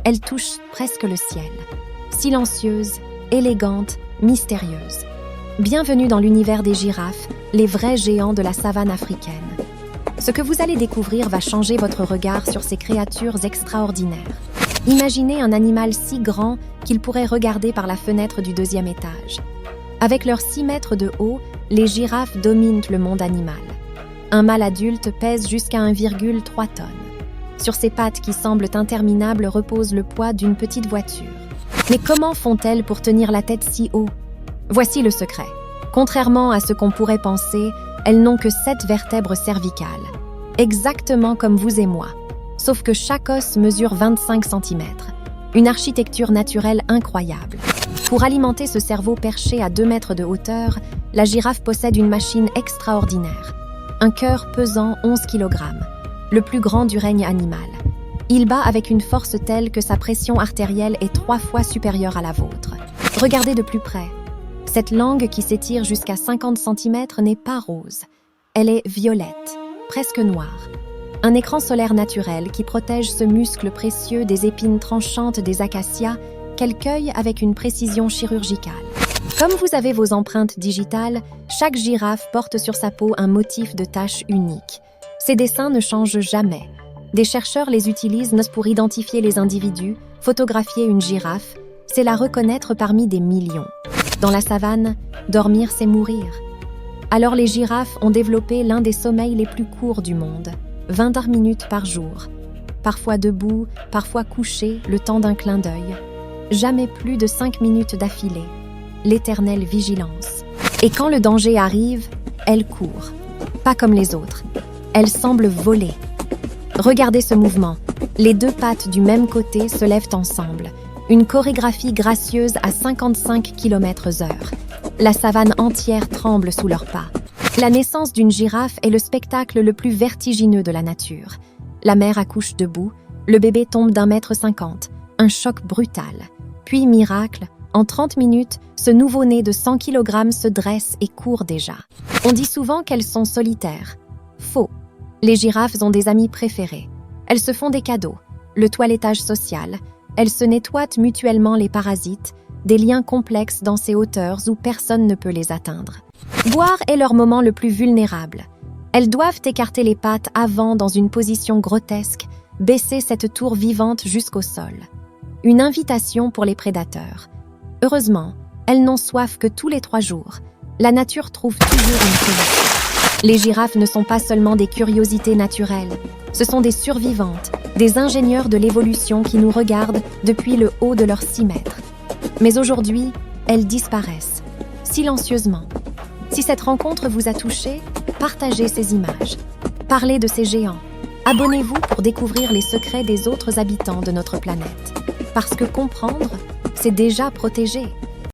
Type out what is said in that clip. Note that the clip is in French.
Elle touche presque le ciel. Silencieuse, élégante, mystérieuse. Bienvenue dans l'univers des girafes, les vrais géants de la savane africaine. Ce que vous allez découvrir va changer votre regard sur ces créatures extraordinaires. Imaginez un animal si grand qu'il pourrait regarder par la fenêtre du 2e étage. Avec leurs 6 mètres de haut, les girafes dominent le monde animal. Un mâle adulte pèse jusqu'à 1,3 tonnes. Sur ses pattes qui semblent interminables repose le poids d'une petite voiture. Mais comment font-elles pour tenir la tête si haut? Voici le secret. Contrairement à ce qu'on pourrait penser, elles n'ont que 7 vertèbres cervicales. Exactement comme vous et moi. Sauf que chaque os mesure 25 cm. Une architecture naturelle incroyable. Pour alimenter ce cerveau perché à 2 mètres de hauteur, la girafe possède une machine extraordinaire. Un cœur pesant 11 kg, le plus grand du règne animal. Il bat avec une force telle que sa pression artérielle est 3 fois supérieure à la vôtre. Regardez de plus près. Cette langue qui s'étire jusqu'à 50 cm n'est pas rose. Elle est violette, presque noire. Un écran solaire naturel qui protège ce muscle précieux des épines tranchantes des acacias qu'elle cueille avec une précision chirurgicale. Comme vous avez vos empreintes digitales, chaque girafe porte sur sa peau un motif de tache unique. Ces dessins ne changent jamais. Des chercheurs les utilisent pour identifier les individus, photographier une girafe, c'est la reconnaître parmi des millions. Dans la savane, dormir c'est mourir. Alors les girafes ont développé l'un des sommeils les plus courts du monde, 20 minutes par jour. Parfois debout, parfois couchées, le temps d'un clin d'œil. Jamais plus de 5 minutes d'affilée. L'éternelle vigilance. Et quand le danger arrive, elles courent. Pas comme les autres. Elles semblent voler. Regardez ce mouvement. Les 2 pattes du même côté se lèvent ensemble. Une chorégraphie gracieuse à 55 km/h. La savane entière tremble sous leurs pas. La naissance d'une girafe est le spectacle le plus vertigineux de la nature. La mère accouche debout, le bébé tombe d'1,50 m. Un choc brutal. Puis, miracle, en 30 minutes, ce nouveau-né de 100 kg se dresse et court déjà. On dit souvent qu'elles sont solitaires. Faux. Les girafes ont des amis préférés. Elles se font des cadeaux, le toilettage social, elles se nettoient mutuellement les parasites, des liens complexes dans ces hauteurs où personne ne peut les atteindre. Boire est leur moment le plus vulnérable. Elles doivent écarter les pattes avant dans une position grotesque, baisser cette tour vivante jusqu'au sol. Une invitation pour les prédateurs. Heureusement, elles n'ont soif que tous les 3 jours. La nature trouve toujours une solution. Les girafes ne sont pas seulement des curiosités naturelles, ce sont des survivantes, des ingénieurs de l'évolution qui nous regardent depuis le haut de leurs 6 mètres. Mais aujourd'hui, elles disparaissent, silencieusement. Si cette rencontre vous a touché, partagez ces images. Parlez de ces géants. Abonnez-vous pour découvrir les secrets des autres habitants de notre planète. Parce que comprendre, c'est déjà protéger.